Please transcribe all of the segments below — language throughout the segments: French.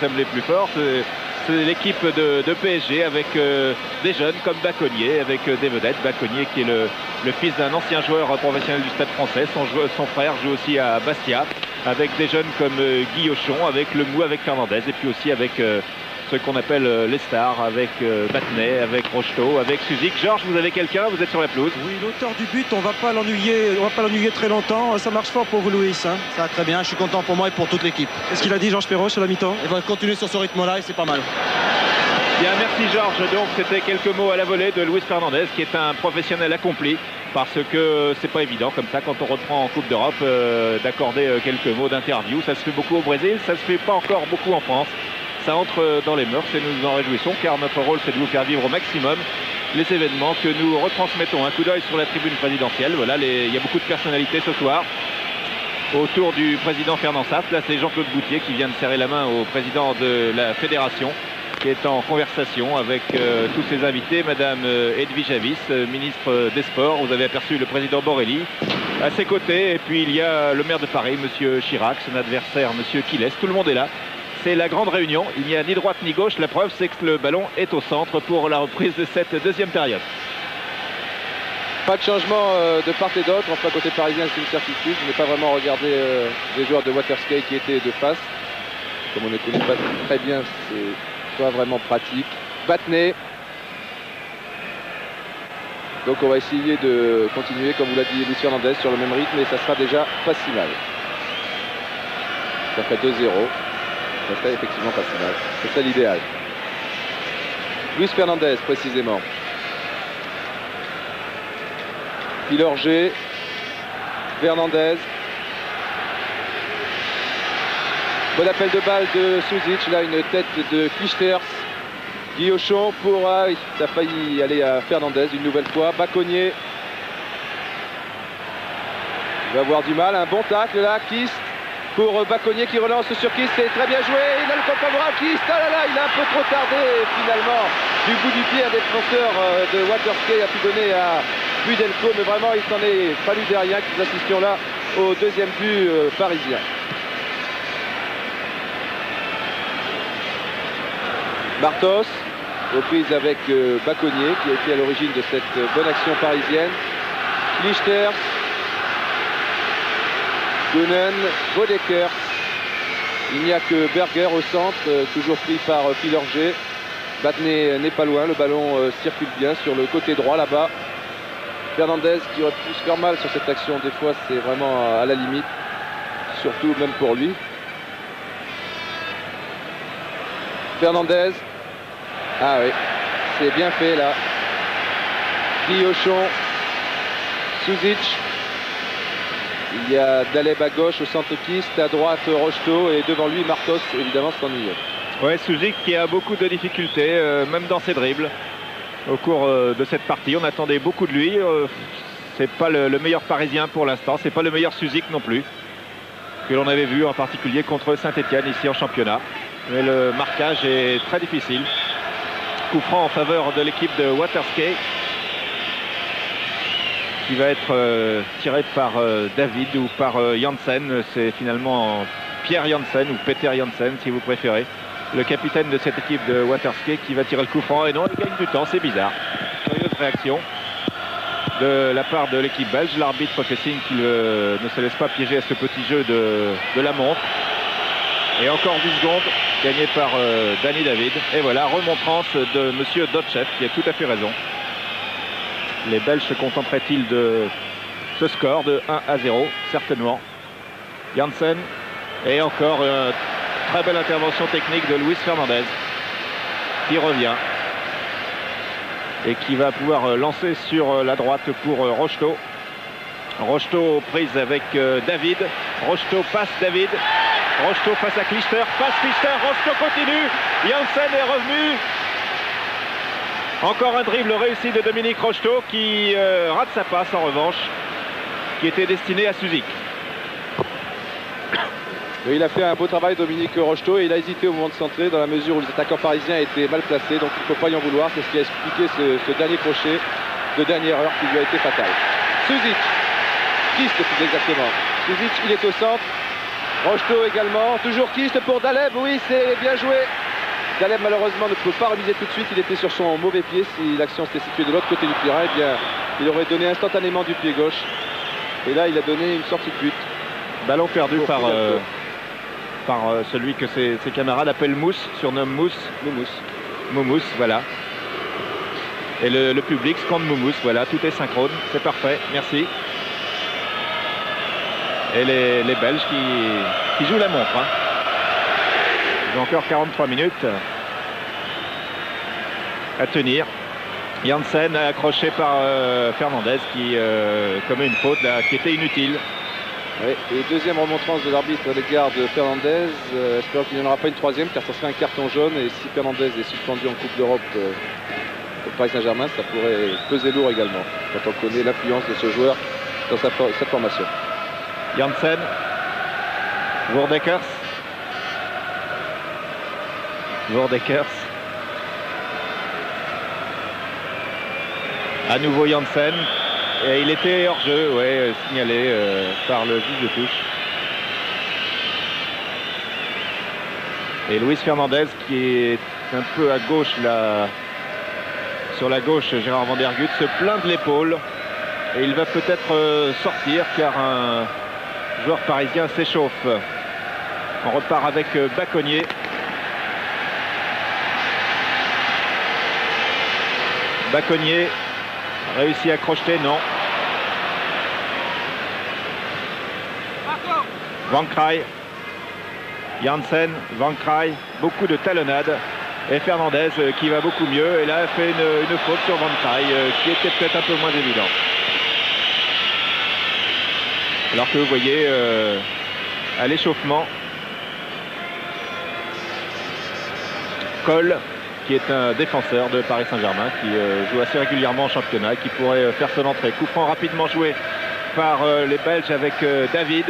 sommes les plus forts. C'est l'équipe de PSG avec des jeunes comme Bacconnier, avec des vedettes. Bacconnier qui est le fils d'un ancien joueur professionnel du Stade Français. Son frère joue aussi à Bastia, avec des jeunes comme Guy Auchon, avec Lemou, avec Fernandez, et puis aussi avec ce qu'on appelle les stars, avec Battenet, avec Rocheteau, avec Suzik. Georges, vous avez quelqu'un? Vous êtes sur la pelouse. Oui, l'auteur du but, on va pas l'ennuyer très longtemps. Ça marche fort pour vous, Louis. Hein. Ça va très bien, je suis content pour moi et pour toute l'équipe. Qu'est-ce qu'il a dit, Georges Perrault, sur la mi-temps? Il va continuer sur ce rythme-là et c'est pas mal. Bien, merci Georges. Donc c'était quelques mots à la volée de Luis Fernandez, qui est un professionnel accompli, parce que c'est pas évident comme ça quand on reprend en Coupe d'Europe d'accorder quelques mots d'interview. Ça se fait beaucoup au Brésil, ça se fait pas encore beaucoup en France. Ça entre dans les mœurs et nous nous en réjouissons, car notre rôle c'est de vous faire vivre au maximum les événements que nous retransmettons. Un coup d'œil sur la tribune présidentielle. Voilà, il y a beaucoup de personnalités ce soir autour du président Fernand Saft. Là c'est Jean-Claude Boutier qui vient de serrer la main au président de la fédération, qui est en conversation avec tous ses invités. Madame Edwige Avis, ministre des Sports. Vous avez aperçu le président Borelli à ses côtés. Et puis il y a le maire de Paris, monsieur Chirac, son adversaire, monsieur Quilles. Tout le monde est là. C'est la grande réunion. Il n'y a ni droite ni gauche. La preuve, c'est que le ballon est au centre pour la reprise de cette deuxième période. Pas de changement de part et d'autre. Enfin, côté parisien, c'est une certitude. Je n'ai pas vraiment regardé les joueurs de Waterski qui étaient de face. Comme on ne connaît pas très bien, c'est pas vraiment pratique. Battenet. Donc on va essayer de continuer, comme vous l'a dit Luis Fernandez, sur le même rythme, et ça sera déjà pas si mal. Ça fait 2-0. Ça serait effectivement pas si mal. C'est ça l'idéal. Luis Fernandez, précisément. Pilorget. Fernandez. Bon appel de balle de Suzic. Là, une tête de Clijsters. Guy Auchon pour... Ah oui, ça a failli aller à Fernandez une nouvelle fois. Bacconnier. Il va avoir du mal. Un bon tacle là. Kist. Pour Bacconnier qui relance sur Kist, c'est très bien joué, il a le compte favorable, Kist, ah là là, il a un peu trop tardé finalement, du bout du pied, un défenseur de Waterski a pu donner à Budelko, mais vraiment il s'en est fallu derrière, que nous assistions là au deuxième but parisien. Bartos, reprise avec Bacconnier qui a été à l'origine de cette bonne action parisienne. Clijsters. Gunen, Bodecker. Il n'y a que Berger au centre, toujours pris par Pilorget. Battenet n'est pas loin, le ballon circule bien sur le côté droit là-bas. Fernandez qui aurait pu se faire mal sur cette action, des fois c'est vraiment à la limite, surtout même pour lui. Fernandez. Ah oui, c'est bien fait là. Guy Auchon. Suzic. Il y a Daleb à gauche, au centre Kist, à droite Rocheteau et devant lui Martos, évidemment s'ennuie. Ouais, Suzik qui a beaucoup de difficultés, même dans ses dribbles. Au cours de cette partie, on attendait beaucoup de lui. C'est pas le meilleur parisien pour l'instant, c'est pas le meilleur Suzik non plus, que l'on avait vu en particulier contre Saint-Etienne ici en championnat. Mais le marquage est très difficile. Coup franc en faveur de l'équipe de Waterski, qui va être tiré par David ou par Janssen. C'est finalement Pierre Janssen ou Peter Janssen si vous préférez, le capitaine de cette équipe de Waterski, qui va tirer le coup franc. Et non, il gagne du temps, c'est bizarre. Curieuse réaction de la part de l'équipe belge. L'arbitre fait signe qu'il ne se laisse pas piéger à ce petit jeu de la montre. Et encore 10 secondes gagnées par Danny David. Et voilà, remontrance de monsieur Dotchev qui a tout à fait raison. Les Belges se contenteraient-ils de ce score de 1-0? Certainement. Janssen. Et encore une très belle intervention technique de Luis Fernandez, qui revient et qui va pouvoir lancer sur la droite pour Rocheteau. Rocheteau prise avec David. Rocheteau passe David. Rocheteau face à Clijsters. Passe Clijsters. Rocheteau continue. Janssen est revenu. Encore un dribble réussi de Dominique Rocheteau qui rate sa passe en revanche, qui était destinée à Suzik. Il a fait un beau travail, Dominique Rocheteau, et il a hésité au moment de centrer dans la mesure où les attaquants parisiens étaient mal placés, donc il ne faut pas y en vouloir. C'est ce qui a expliqué ce dernier crochet de dernière heure qui lui a été fatal. Suzik, Kist plus exactement. Suzik, il est au centre. Rocheteau également, toujours Kist pour Daleb, oui c'est bien joué. Daleb malheureusement ne peut pas remiser tout de suite, il était sur son mauvais pied. Si l'action s'était située de l'autre côté du terrain, eh bien, il aurait donné instantanément du pied gauche. Et là il a donné une sortie de but. Ballon perdu par celui que ses camarades appellent Mousse, surnomme Moumous, voilà. Et le public scande Moumous, voilà, tout est synchrone, c'est parfait, merci. Et les Belges qui jouent la montre. Hein. Ils ont encore 43 minutes à tenir. Janssen accroché par Fernandez qui commet une faute là, qui était inutile. Oui, et deuxième remontrance de l'arbitre à l'égard de Fernandez. J'espère qu'il n'y en aura pas une troisième car ça serait un carton jaune. Et si Fernandez est suspendu en Coupe d'Europe au Paris Saint-Germain, ça pourrait peser lourd également quand on connaît l'influence de ce joueur dans sa formation. Janssen, Woerdekers. À nouveau Janssen. Et il était hors jeu, ouais, signalé par le juge de touche. Et Luis Fernandez qui est un peu à gauche là, sur la gauche, Gérard Van der Gut se plaint de l'épaule. Et il va peut-être sortir car un joueur parisien s'échauffe. On repart avec Baconnier. Baconnier réussit à crocheter, non. Van Kraai, Janssen, Van Kraai, beaucoup de talonnades. Et Fernandez qui va beaucoup mieux. Et là, fait une faute sur Van Kraai qui était peut-être un peu moins évidente. Alors que vous voyez à l'échauffement, Cole, qui est un défenseur de Paris Saint-Germain, qui joue assez régulièrement en championnat, qui pourrait faire son entrée. Coup franc rapidement joué par les Belges avec David.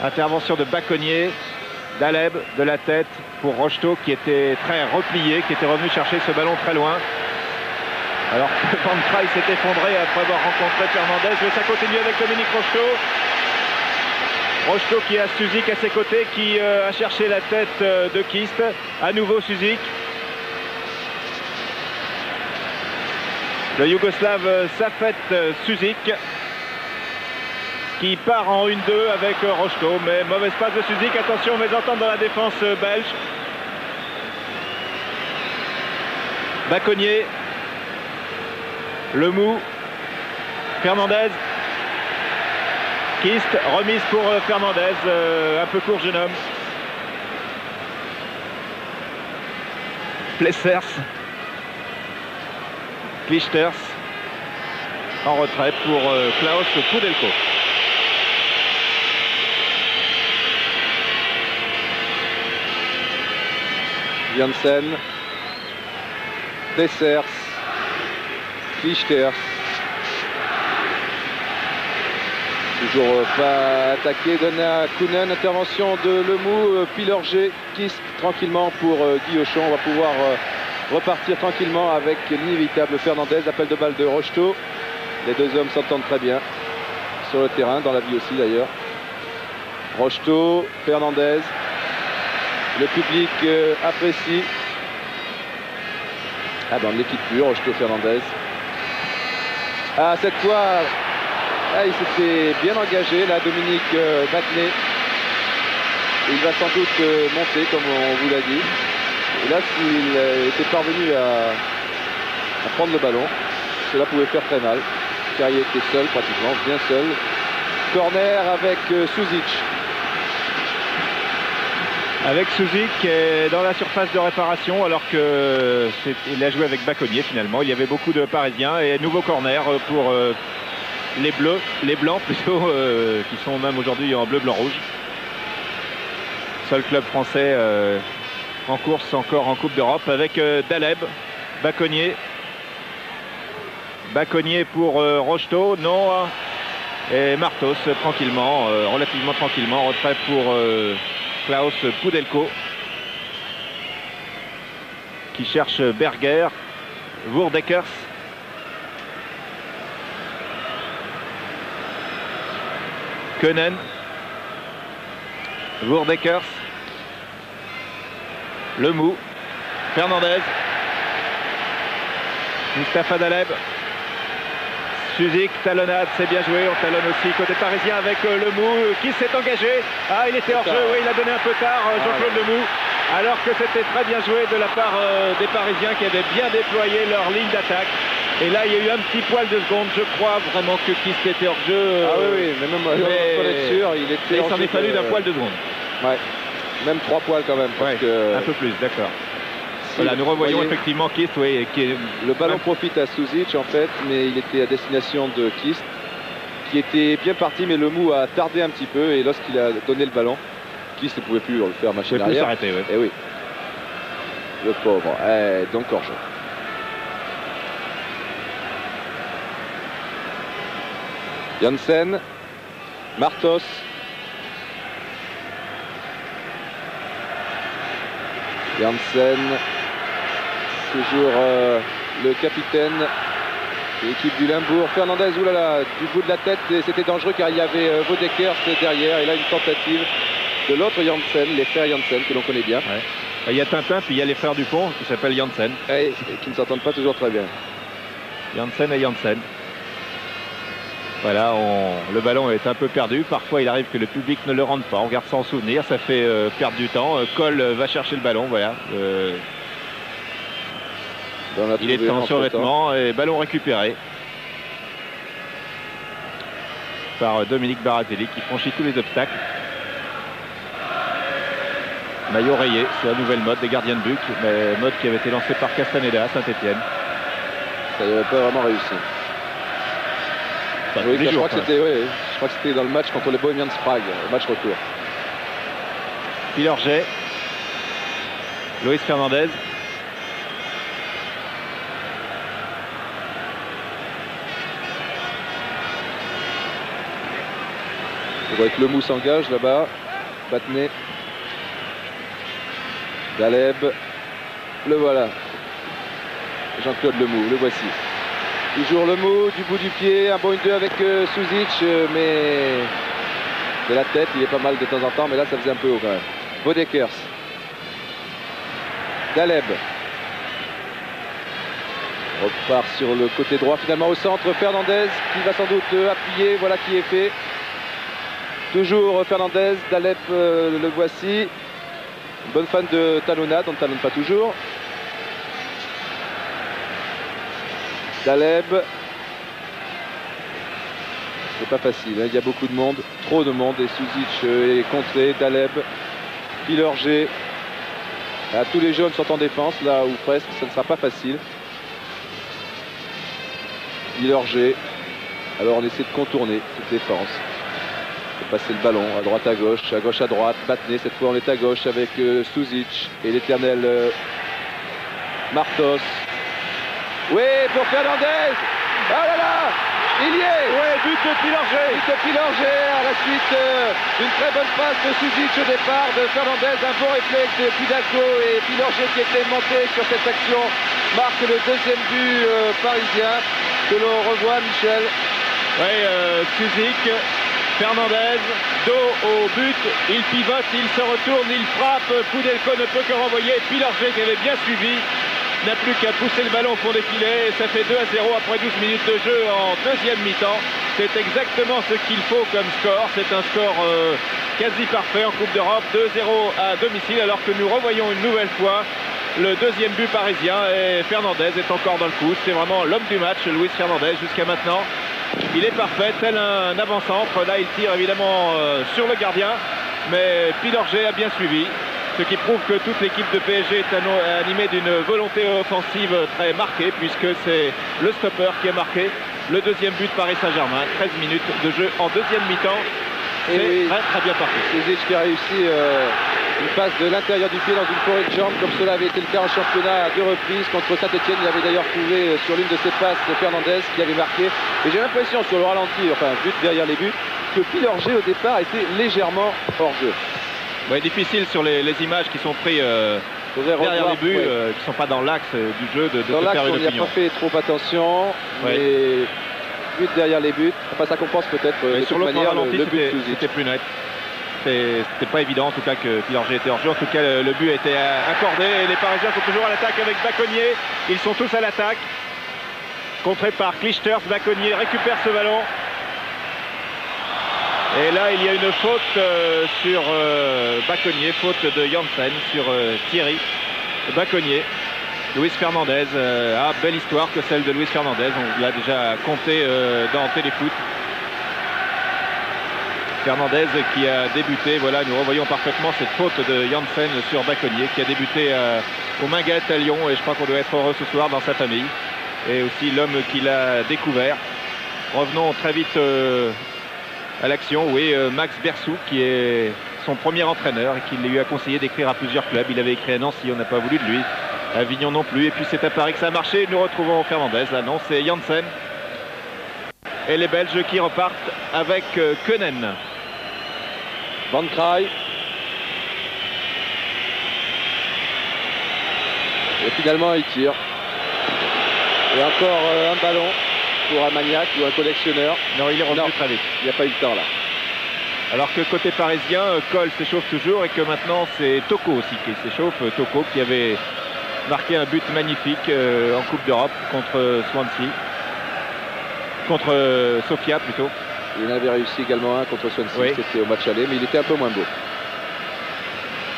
Intervention de Baconnier, Daleb de la tête pour Rocheteau qui était très replié, qui était revenu chercher ce ballon très loin. Alors que Van Kraai s'est effondré après avoir rencontré Fernandez, mais ça continue avec Dominique Rocheteau. Rocheteau qui a Suzik à ses côtés, qui a cherché la tête de Kist. À nouveau Suzik. Le Yougoslave Safet Suzik qui part en 1-2 avec Rocheteau, mais mauvaise passe de Suzik. Attention, mésentente dans la défense belge. Baconnier, Lemou, Fernandez, Kist, remise pour Fernandez, un peu court jeune homme. Plessers, Clijsters, en retrait pour Klaus Pudelko. Janssen, Dessers, Clijsters. Toujours pas attaqué, donné à Kounen, intervention de Lemou, puis Lorger, Kist tranquillement pour Guillochon. On va pouvoir repartir tranquillement avec l'inévitable Fernandez, appel de balle de Rocheteau. Les deux hommes s'entendent très bien sur le terrain, dans la vie aussi d'ailleurs. Rocheteau, Fernandez, le public apprécie. Ah ben l'équipe pure, Rocheteau, Fernandez. Ah cette fois... Ah, il s'était bien engagé, là, Dominique Battenet. Il va sans doute monter, comme on vous l'a dit. Et là, s'il était parvenu à prendre le ballon, cela pouvait faire très mal. Car il était seul, pratiquement, bien seul. Corner avec Suzic. Avec Suzik dans la surface de réparation, alors qu'il a joué avec Baconnier, finalement. Il y avait beaucoup de Parisiens. Et nouveau corner pour... les blancs plutôt, qui sont même aujourd'hui en bleu, blanc, rouge. Seul club français en course encore en Coupe d'Europe avec Daleb, Baconnier. Baconnier pour Rocheteau, non. Et Martos tranquillement, relativement tranquillement, retrait pour Klaus Pudelko. Qui cherche Berger, Woerdekers. Kounen, Woerdekers. Lemou. Fernandez. Mustapha Daleb. Suzik, talonnade, c'est bien joué. On talonne aussi côté parisien avec Lemou qui s'est engagé. Ah, il était hors jeu, oui, il a donné un peu tard, Jean-Claude Lemou. Alors que c'était très bien joué de la part des Parisiens qui avaient bien déployé leur ligne d'attaque. Et là, il y a eu un petit poil de seconde. Je crois vraiment que Kist était hors jeu. Ah oui, mais même pour être sûr, il était. Il s'en est fallu d'un poil de seconde. Ouais, même 3 poils quand même. Parce que... Un peu plus, d'accord. Voilà, nous revoyons effectivement Kist, oui, qui est... Le ballon profite à Suzic en fait, mais il était à destination de Kist, qui était bien parti, mais Lemou a tardé un petit peu, et lorsqu'il a donné le ballon, Kist ne pouvait plus le faire machine arrière. S'arrêter, oui. Et oui. Le pauvre. Donc hors jeu. Janssen, Martos. Janssen, toujours le capitaine de l'équipe du Limbourg. Fernandez, oulala, du bout de la tête, et c'était dangereux car il y avait Woerdekers derrière. Et là, une tentative de l'autre Janssen, les frères Janssen, que l'on connaît bien. Ouais. Il y a Tintin, puis il y a les frères Dupont qui s'appellent Janssen. Et qui ne s'entendent pas toujours très bien. Janssen et Janssen. Voilà, le ballon est un peu perdu. Parfois, il arrive que le public ne le rende pas. On garde ça en souvenir, ça fait perdre du temps. Cole va chercher le ballon, voilà. Il est en survêtement et ballon récupéré par Dominique Baratelli qui franchit tous les obstacles. Maillot rayé, c'est la nouvelle mode des gardiens de but, mais mode qui avait été lancée par Castaneda à Saint-Etienne. Ça n'avait pas vraiment réussi. Enfin, oui, je crois que c'était dans le match contre les Bohemians Prague, le match retour. Pilorget, Luis Fernandez. On voit que Lemou s'engage là-bas. Battenet. Daleb. Le voilà. Jean-Claude Lemou, le voici. Toujours Lemou, du bout du pied, un bon 1-2 avec Suzic, mais de la tête, il est pas mal de temps en temps, mais là ça faisait un peu haut quand même. Woerdekers. Daleb. Repart sur le côté droit, finalement au centre, Fernandez qui va sans doute appuyer, voilà qui est fait. Toujours Fernandez, Daleb le voici. Une bonne fan de talonnade, on ne talonne pas toujours. Daleb. C'est pas facile, hein. Il y a beaucoup de monde, trop de monde, et Suzic est contré. Daleb, Pilorget. Tous les jeunes sont en défense, là ou presque, ça ne sera pas facile. Pilorget. Alors on essaie de contourner cette défense. Passer le ballon à droite à gauche à droite. Battenet, cette fois on est à gauche avec Suzic et l'éternel Martos. Oui, pour Fernandez. Ah là là, il y est. Ouais, but de Pilorget. But de Pilorget à la suite d'une très bonne passe de Suzic au départ, de Fernandez, un bon réflexe de Pidalgo, et Pilorget qui était monté sur cette action marque le deuxième but parisien que l'on revoit, Michel. Oui, Suzic. Fernandez, dos au but, il pivote, il se retourne, il frappe, Pidalgo ne peut que renvoyer, Pilorget qui avait bien suivi, n'a plus qu'à pousser le ballon au fond des filets, et ça fait 2-0 après 12 minutes de jeu en deuxième mi-temps. C'est exactement ce qu'il faut comme score, c'est un score quasi parfait en Coupe d'Europe, 2-0 à domicile, alors que nous revoyons une nouvelle fois le deuxième but parisien, et Fernandez est encore dans le coup, c'est vraiment l'homme du match, Luis Fernandez jusqu'à maintenant. Il est parfait, tel un avant-centre. Là, il tire évidemment sur le gardien, mais Pilorget a bien suivi, ce qui prouve que toute l'équipe de PSG est animée d'une volonté offensive très marquée, puisque c'est le stopper qui a marqué le deuxième but de Paris Saint-Germain. 13 minutes de jeu en deuxième mi-temps. C'est très bien parti. Suzic qui a réussi une passe de l'intérieur du pied dans une forêt de jambes, comme cela avait été le cas en championnat à 2 reprises contre Saint-Etienne. Il avait d'ailleurs trouvé sur l'une de ses passes Fernandez qui avait marqué. Et j'ai l'impression sur le ralenti, enfin but derrière les buts, que Pilorget au départ était légèrement hors jeu. Ouais, difficile sur les images qui sont prises derrière les buts, qui ne sont pas dans l'axe du jeu de dans se faire une opinion. On n'y a pas fait trop attention, mais but derrière les buts, enfin ça compense peut-être de sur toute le manière ralenti, le but de Suzic. c'était plus net. C'était pas évident en tout cas que Pilorget était hors jeu. En tout cas, le but a été accordé et les Parisiens sont toujours à l'attaque avec Baconnier. Ils sont tous à l'attaque. Contré par Clijsters, Baconnier récupère ce ballon. Et là, il y a une faute sur Baconnier, faute de Janssen sur Thierry Baconnier. Luis Fernandez, belle histoire que celle de Luis Fernandez, on l'a déjà compté dans Téléfoot. Fernandez qui a débuté, voilà, nous revoyons parfaitement cette faute de Janssen sur Baconnier qui a débuté au Minguette à Lyon, et je crois qu'on doit être heureux ce soir dans sa famille. Et aussi l'homme qui l'a découvert. Revenons très vite à l'action. Oui, Max Bersou qui est son premier entraîneur et qui lui a conseillé d'écrire à plusieurs clubs. Il avait écrit à Nancy, on n'a pas voulu de lui. À Avignon non plus. Et puis c'est à Paris que ça a marché. Nous retrouvons Fernandez. Là non, c'est Janssen. Et les Belges qui repartent avec Koenen. Van Kraai. Et finalement il tire. Et encore un ballon pour un maniaque ou un collectionneur. Non, il est revenu très vite. Il n'y a pas eu le temps là. Alors que côté parisien, Cole s'échauffe toujours et que maintenant c'est Toko aussi qui s'échauffe. Toko qui avait marqué un but magnifique en Coupe d'Europe contre Swansea. Contre Sofia plutôt. Il en avait réussi également un contre Swansea, oui. C'était au match aller, mais il était un peu moins beau.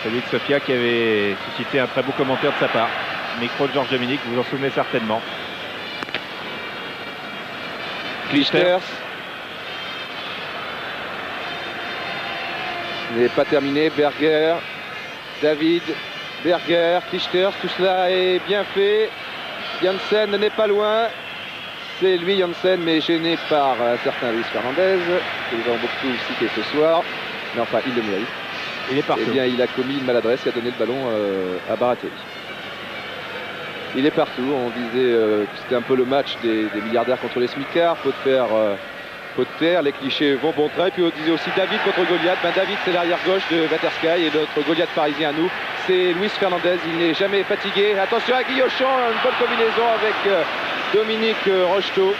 Celui de Sofia qui avait suscité un très beau commentaire de sa part. Micro de Georges Dominique, vous vous en souvenez certainement. Clijsters. Il n'est pas terminé. Berger, David, Berger, Clijsters, tout cela est bien fait. Janssen n'est pas loin. C'est lui Janssen, mais gêné par un certain Luis Fernandez, que nous avons beaucoup cité ce soir. Mais enfin, il le mérite. Il est partout. Eh bien, il a commis une maladresse et a donné le ballon à Baratelli. Il est partout. On disait que c'était un peu le match des milliardaires contre les smicards. Pot de fer, pot de terre. Les clichés vont bon train. Et puis on disait aussi David contre Goliath. David, c'est l'arrière gauche de Waterski. Et notre Goliath parisien à nous, c'est Luis Fernandez. Il n'est jamais fatigué. Attention à Guillochon. Une bonne combinaison avec Dominique Rocheteau.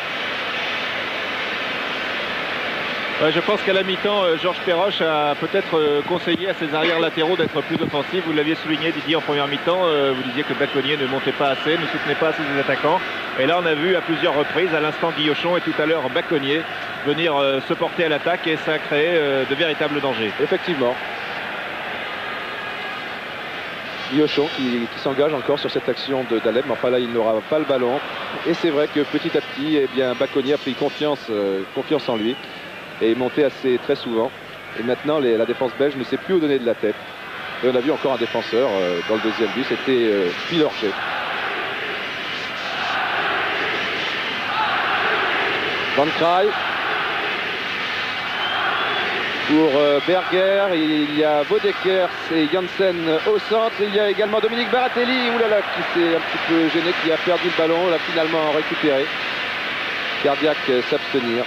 Ouais, je pense qu'à la mi-temps, Georges Perroche a peut-être conseillé à ses arrières latéraux d'être plus offensifs. Vous l'aviez souligné, Didier, en première mi-temps. Vous disiez que Baconnier ne montait pas assez, ne soutenait pas assez ses attaquants. Et là, on a vu à plusieurs reprises, à l'instant Guillochon et tout à l'heure Baconnier, venir se porter à l'attaque et ça a créé de véritables dangers. Effectivement. Guillochon qui s'engage encore sur cette action de Daleb, mais enfin là il n'aura pas le ballon. Et c'est vrai que petit à petit, eh bien, Baconnier a pris confiance en lui et est monté assez très souvent. Et maintenant la défense belge ne sait plus où donner de la tête. Et on a vu encore un défenseur dans le deuxième but, c'était Pilorget. Van Kraai. Pour Berger, il y a Vaudekers et Janssen au centre. Il y a également Dominique Baratelli, oulala, qui s'est un petit peu gêné, qui a perdu le ballon, l'a finalement récupéré. Cardiaque s'abstenir.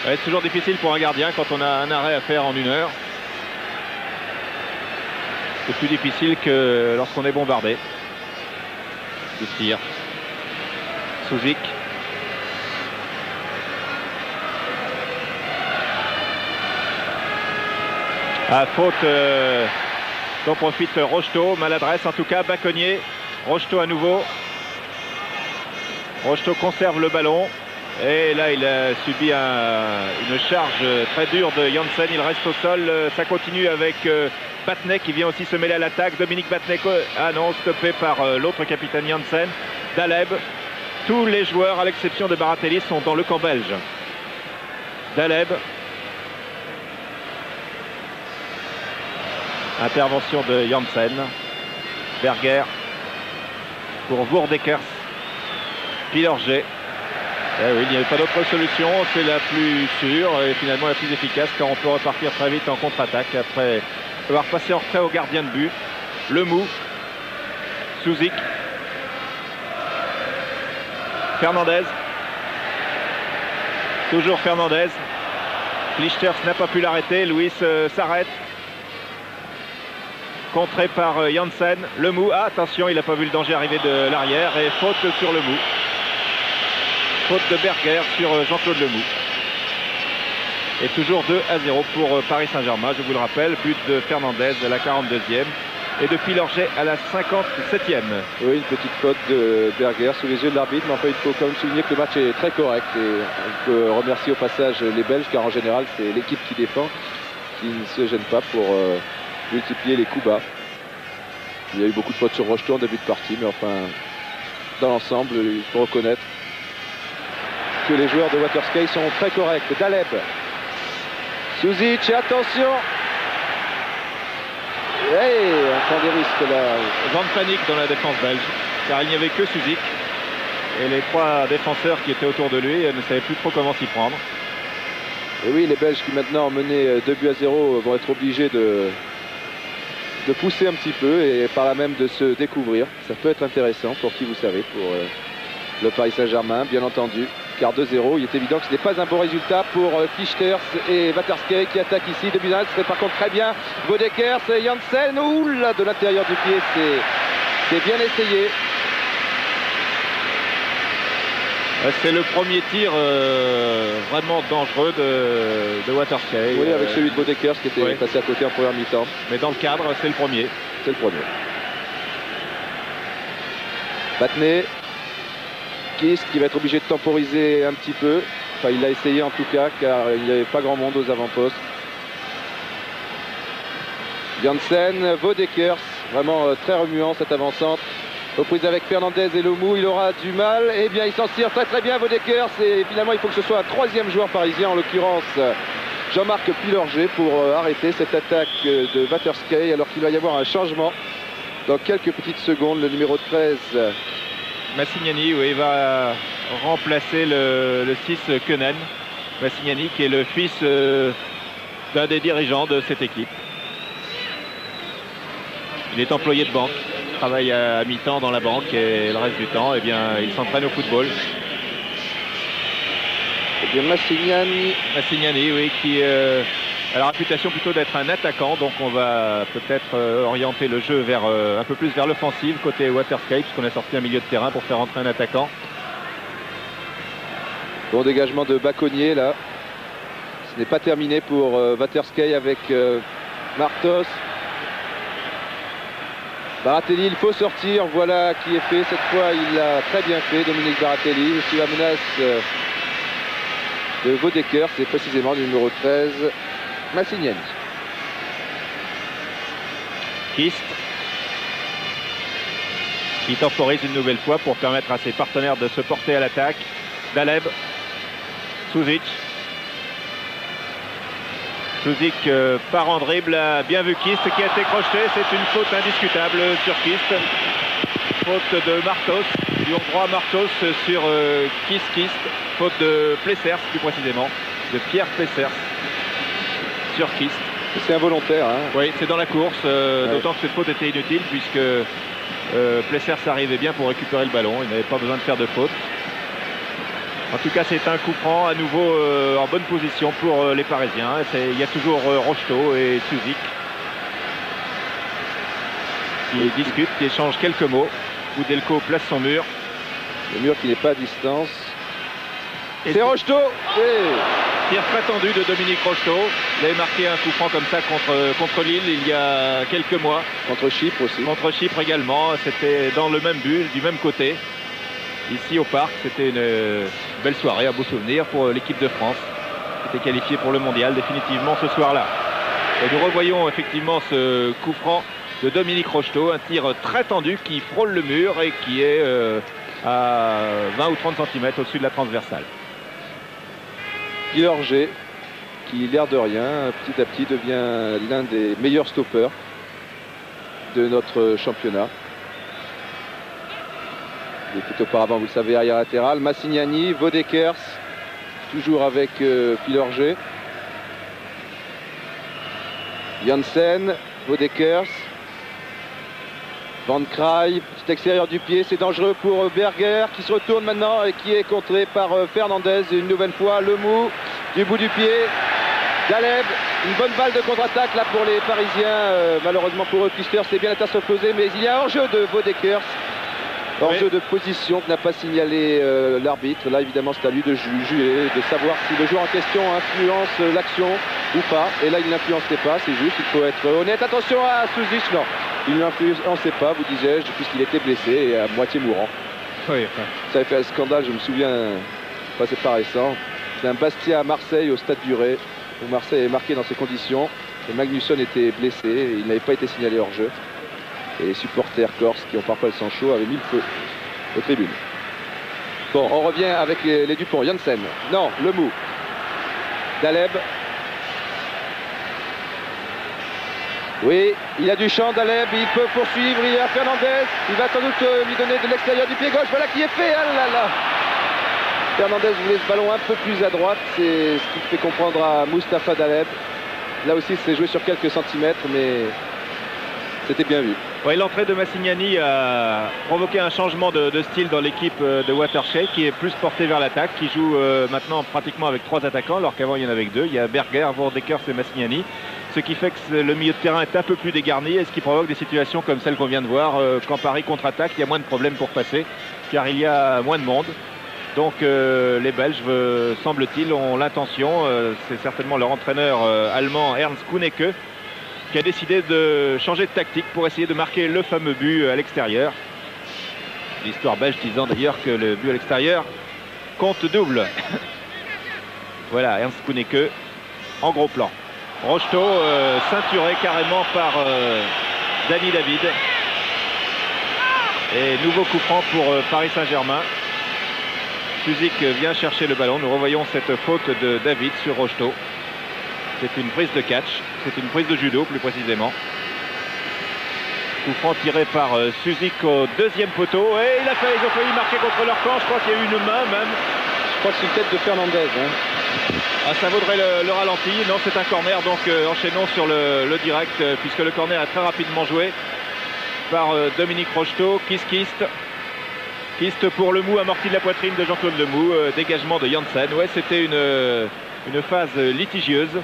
Ouais, c'est toujours difficile pour un gardien quand on a un arrêt à faire en 1 heure. C'est plus difficile que lorsqu'on est bombardé. Il tire. Souzik. À faute dont profite Rocheteau, maladresse en tout cas, Baconnier, Rocheteau à nouveau. Rocheteau conserve le ballon et là il a subi une charge très dure de Janssen, il reste au sol, ça continue avec Batnek qui vient aussi se mêler à l'attaque, Dominique Batnek, ah non, stoppé par l'autre capitaine Janssen, Daleb. Tous les joueurs à l'exception de Baratelli sont dans le camp belge. Daleb. Intervention de Janssen. Berger pour Vaudekers. Pilorget. Eh oui, il n'y avait pas d'autre solution, c'est la plus sûre et finalement la plus efficace car on peut repartir très vite en contre-attaque après avoir passé en retrait au gardien de but. Lemou, Souzik, Fernandez, toujours Fernandez. Clijsters n'a pas pu l'arrêter, Luis s'arrête. Contré par Janssen, Lemou, ah, attention, il n'a pas vu le danger arriver de l'arrière et faute sur Lemou. Faute de Berger sur Jean-Claude Lemou. Et toujours 2-0 pour Paris Saint-Germain. Je vous le rappelle, but de Fernandez à la 42e et de Pilorget à la 57e. Oui, une petite faute de Berger sous les yeux de l'arbitre, mais enfin il faut quand même souligner que le match est très correct et on peut remercier au passage les Belges car en général c'est l'équipe qui défend qui ne se gêne pas pour multiplier les coups bas. Il y a eu beaucoup de fautes sur Rocheteau en début de partie, mais enfin dans l'ensemble il faut reconnaître que les joueurs de Waterskei sont très corrects. Daleb, Suzic, attention. Hey, on prend des risques là. Grande panique dans la défense belge, car il n'y avait que Suzic. Et les 3 défenseurs qui étaient autour de lui ne savaient plus trop comment s'y prendre. Et oui, les Belges qui maintenant ont mené 2-0 vont être obligés de pousser un petit peu et par là même de se découvrir. Ça peut être intéressant pour qui vous savez, pour le Paris Saint-Germain, bien entendu. Car 2-0, il est évident que ce n'est pas un bon résultat pour Fichters et Waterskei qui attaquent ici. 2-1, ce serait par contre très bien. Vaudekers, Janssen, oula, de l'intérieur du pied, c'est bien essayé. C'est le premier tir vraiment dangereux de Waterskei. Oui, avec celui de Vaudekers qui était passé à côté en première mi-temps. Mais dans le cadre, c'est le premier. C'est le premier. Battenet. Kist qui va être obligé de temporiser un petit peu. Enfin, il a essayé en tout cas, car il n'y avait pas grand monde aux avant-postes. Janssen, Vaudekers, vraiment très remuant cette avant-centre. Reprise avec Fernandez et Lomou, il aura du mal. Eh bien, il s'en tire très très bien, Vaudekers. Et finalement, il faut que ce soit un 3e joueur parisien, en l'occurrence Jean-Marc Pilorget, pour arrêter cette attaque de Waterskei, alors qu'il va y avoir un changement dans quelques petites secondes. Le numéro 13. Massignani, oui, va remplacer le 6 Koenen. Massignani qui est le fils d'un des dirigeants de cette équipe. Il est employé de banque, travaille à mi-temps dans la banque et le reste du temps, eh bien, il s'entraîne au football. Eh bien, Massignani, oui, qui a la réputation plutôt d'être un attaquant, donc on va peut-être orienter le jeu vers un peu plus vers l'offensive côté Waterskei, puisqu'on a sorti un milieu de terrain pour faire entrer un attaquant. Bon dégagement de Baconnier là. Ce n'est pas terminé pour Waterskei avec Martos. Baratelli, il faut sortir, voilà qui est fait. Cette fois, il l'a très bien fait, Dominique Baratelli. Sous la menace de Vaudekers, c'est précisément le numéro 13. Massignani. Kist qui temporise une nouvelle fois pour permettre à ses partenaires de se porter à l'attaque. Daleb, Suzic. Suzic part en dribble, a bien vu Kist qui a été crocheté. C'est une faute indiscutable sur Kist. Faute de Martos, du hongrois Martos sur Kist. Faute de Plessers plus précisément, de Pierre Plessers sur Kist. C'est involontaire. Hein. Oui, c'est dans la course, d'autant que cette faute était inutile puisque Plessers arrivait bien pour récupérer le ballon. Il n'avait pas besoin de faire de faute. En tout cas, c'est un coup franc à nouveau en bonne position pour les Parisiens. Il y a toujours Rocheteau et Suzic qui discutent, qui échangent quelques mots. Oudelko place son mur. Le mur qui n'est pas à distance. C'est Rocheteau. Tir très tendu de Dominique Rocheteau. Il avait marqué un coup franc comme ça contre Lille il y a quelques mois. Contre Chypre aussi. Contre Chypre également. C'était dans le même but, du même côté. Ici au parc, c'était une belle soirée, un beau souvenir pour l'équipe de France qui était qualifiée pour le mondial définitivement ce soir-là. Et nous revoyons effectivement ce coup franc de Dominique Rocheteau, un tir très tendu qui frôle le mur et qui est à 20 ou 30 cm au-dessus de la transversale. Pilorget, qui l'air de rien, petit à petit devient l'un des meilleurs stoppeurs de notre championnat. Il était auparavant, vous le savez, arrière latéral. Massignani, Vaudekers, toujours avec Pilorget. Janssen, Vaudekers. Van Kraai, petit extérieur du pied, c'est dangereux pour Berger qui se retourne maintenant et qui est contré par Fernandez. Une nouvelle fois, Lomou du bout du pied. Daleb, une bonne balle de contre-attaque là pour les Parisiens. Malheureusement pour eux, Pister s'est bien interposé, mais il y a un hors-jeu de Vaudekers. Hors-jeu de position que n'a pas signalé l'arbitre. Là, évidemment, c'est à lui de juger, de savoir si le joueur en question influence l'action ou pas. Et là, il n'influençait pas, c'est juste, il faut être honnête. Attention à Suzic, non, il ne l'influençait pas, vous disais-je, puisqu'il était blessé et à moitié mourant. Oui, ça avait fait un scandale, je me souviens, enfin, c'est pas récent. C'est un Bastia à Marseille, au Stade du Ré, où Marseille est marqué dans ces conditions. Et Magnusson était blessé, et il n'avait pas été signalé hors-jeu. Et les supporters corses qui ont parfois le sang chaud avaient mis le feu aux tribunes. Bon, on revient avec les Dupont. Janssen, non, Lemou, Daleb. Oui, il a du champ, Daleb, il peut poursuivre, il y a Fernandez, il va sans doute lui donner de l'extérieur du pied gauche, voilà qui est fait, ah là là. Fernandez voulait ce ballon un peu plus à droite, c'est ce qui fait comprendre à Mustapha Daleb. Là aussi, c'est joué sur quelques centimètres, mais c'était bien vu. Oui, l'entrée de Massignani a provoqué un changement de style dans l'équipe de Waterschei, qui est plus portée vers l'attaque, qui joue maintenant pratiquement avec 3 attaquants, alors qu'avant il y en avait que 2. Il y a Berger, Vordekers et Massignani, ce qui fait que le milieu de terrain est un peu plus dégarni et ce qui provoque des situations comme celle qu'on vient de voir. Quand Paris contre-attaque, il y a moins de problèmes pour passer, car il y a moins de monde. Donc les Belges, semble-t-il, ont l'intention, c'est certainement leur entraîneur allemand Ernst Kuhnecke, qui a décidé de changer de tactique pour essayer de marquer le fameux but à l'extérieur. L'histoire belge disant d'ailleurs que le but à l'extérieur compte double. Voilà, Ernst Kuhnecke en gros plan. Rocheteau ceinturé carrément par Dani David. Et nouveau coup franc pour Paris Saint-Germain. Suzic vient chercher le ballon. Nous revoyons cette faute de David sur Rocheteau. C'est une prise de catch, c'est une prise de judo plus précisément. Coup franc tiré par Suzic au deuxième poteau. Et ils ont failli marquer contre leur camp. Je crois qu'il y a eu une main même. Je crois que c'est une tête de Fernandez. Hein. Ah, ça vaudrait le ralenti. Non, c'est un corner. Donc enchaînons sur le direct, puisque le corner est très rapidement joué par Dominique Rocheteau. Kist pour Lemou, amorti de la poitrine de Jean-Claude Lemou. Dégagement de Janssen. Ouais, c'était une phase litigieuse.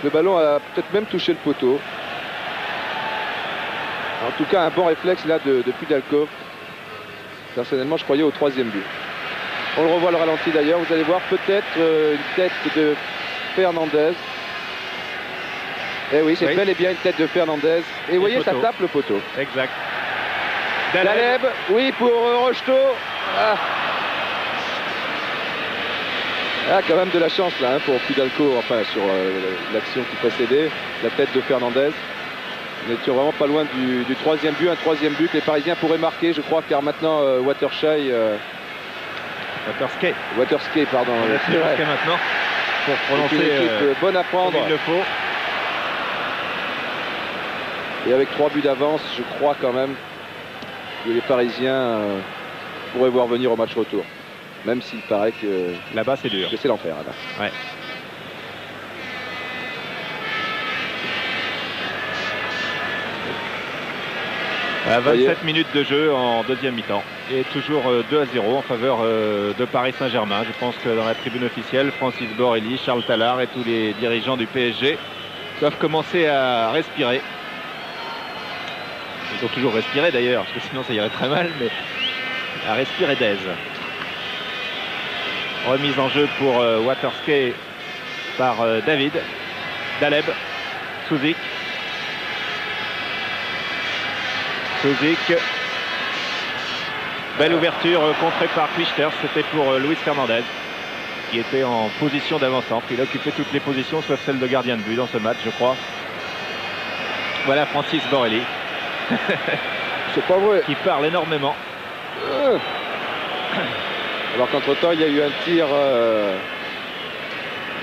Le ballon a peut-être même touché le poteau. En tout cas, un bon réflexe là de Pudalkov. Personnellement, je croyais au 3e but. On le revoit le ralenti d'ailleurs. Vous allez voir peut-être une tête de Fernandez. Eh oui, c'est bel et bien une tête de Fernandez. Et vous voyez, ça tape le poteau. Exact. Daleb, oui, pour Rocheteau. Ah, quand même de la chance là pour Pudalkov, enfin sur l'action qui précédait, la tête de Fernandez. Nous n'étions vraiment pas loin du 3e but, un 3e but que les Parisiens pourraient marquer, je crois, car maintenant Waterschei... Waterschei, pardon. Waterschei maintenant, pour prononcer une équipe bonne à prendre. Il le faut. Et avec 3 buts d'avance, je crois quand même que les Parisiens pourraient voir venir au match retour. Même s'il paraît que là-bas c'est dur. Que c'est l'enfer là-bas. Ouais. À 27 minutes de jeu en deuxième mi-temps. Et toujours 2-0 en faveur de Paris Saint-Germain. Je pense que dans la tribune officielle, Francis Borrelli, Charles Tallard et tous les dirigeants du PSG doivent commencer à respirer. Ils ont toujours respiré d'ailleurs, parce que sinon ça irait très mal, mais à respirer d'aise. Remise en jeu pour Waterschei par David. Daleb, Suzic. Belle ouverture contrée par Quichter. C'était pour Luis Fernandez, qui était en position d'avant-centre. Il a occupé toutes les positions sauf celle de gardien de but dans ce match, je crois. Voilà Francis Borrelli. C'est pas vrai. Qui parle énormément. Alors qu'entre-temps, il y a eu un tir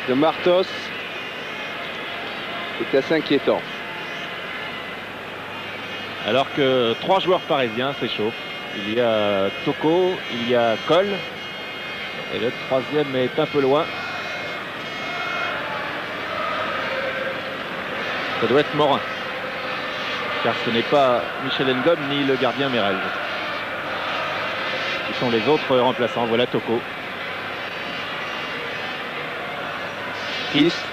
de Martos. C'était assez inquiétant. Alors que 3 joueurs parisiens s'échauffent. Il y a Toko, il y a Cole. Et le 3e est un peu loin. Ça doit être Morin. Car ce n'est pas Michel Ngom ni le gardien Merel. Ce sont les autres remplaçants. Voilà Toko. Kist.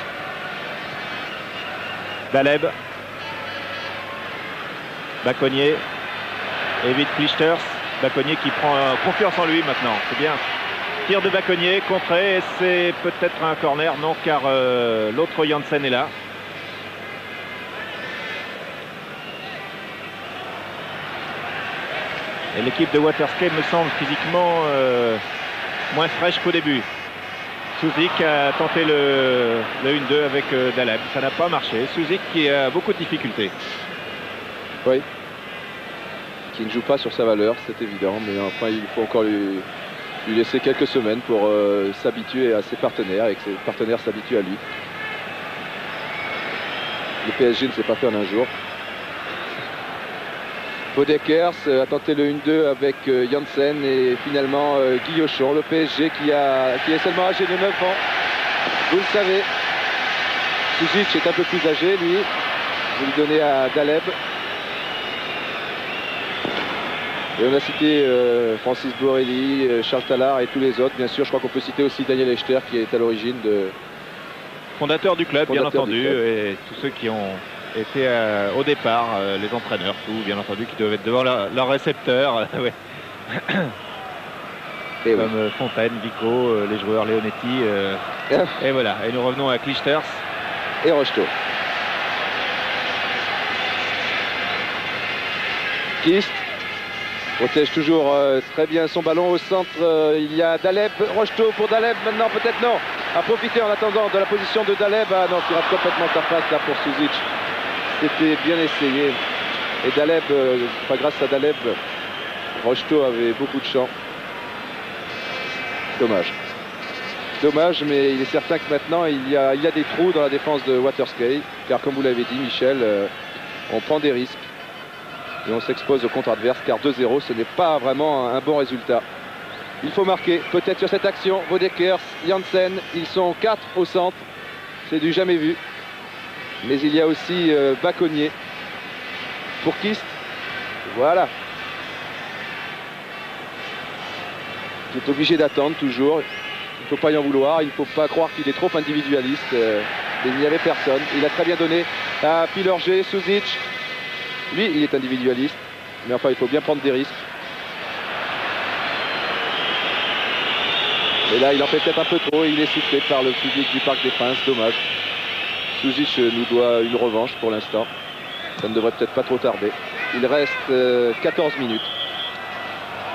Daleb. Baconnier. évite Clijsters. Baconnier qui prend confiance en lui maintenant, c'est bien. Tir de Baconnier, contré, et c'est peut-être un corner, non, car l'autre Janssen est là. Et l'équipe de Waterskate me semble physiquement moins fraîche qu'au début. Suzik a tenté le 1-2 avec Daleb, ça n'a pas marché. Suzik qui a beaucoup de difficultés. Oui. Qui ne joue pas sur sa valeur, c'est évident, mais enfin il faut encore lui laisser quelques semaines pour s'habituer à ses partenaires et que ses partenaires s'habituent à lui. Le PSG ne s'est pas fait en un jour. Bodekers a tenté le 1-2 avec Janssen et finalement Guillochon, le PSG qui est seulement âgé de 9 ans. Vous le savez. Suzic est un peu plus âgé, lui. Vous le donnez à Daleb. Et on a cité Francis Borelli, Charles Tallard et tous les autres. Bien sûr, je crois qu'on peut citer aussi Daniel Echter qui est à l'origine de... Fondateur du club, bien entendu, et tous ceux qui ont été au départ, les entraîneurs, tout, bien entendu, qui doivent être devant leur récepteur. Ouais. Comme Fontaine, Vico, les joueurs Leonetti. Et voilà, et nous revenons à Clijsters. Et Rocheteau. Kist protège toujours très bien son ballon au centre. Il y a Daleb, Rocheteau pour Daleb. Maintenant, peut-être non. À profiter en attendant de la position de Daleb. Ah non, qui rate complètement sa passe là pour Suzic. C'était bien essayé. Et Daleb, pas grâce à Daleb, Rocheteau avait beaucoup de champ. Dommage. Dommage, mais il est certain que maintenant, il y a des trous dans la défense de Waterskate. Car comme vous l'avez dit, Michel, on prend des risques. Et on s'expose au contre adverse, car 2-0, ce n'est pas vraiment un bon résultat. Il faut marquer, peut-être sur cette action, Bodekers, Janssen, ils sont 4 au centre. C'est du jamais vu. Mais il y a aussi Baconnier pour Kist. Voilà. Qui est obligé d'attendre toujours. Il ne faut pas y en vouloir. Il ne faut pas croire qu'il est trop individualiste. Il n'y avait personne. Il a très bien donné à Pilorget, Suzic. Lui, il est individualiste. Mais enfin, il faut bien prendre des risques. Et là, il en fait peut-être un peu trop. Il est soufflé par le public du Parc des Princes. Dommage. Suzic nous doit une revanche pour l'instant. Ça ne devrait peut-être pas trop tarder. Il reste 14 minutes.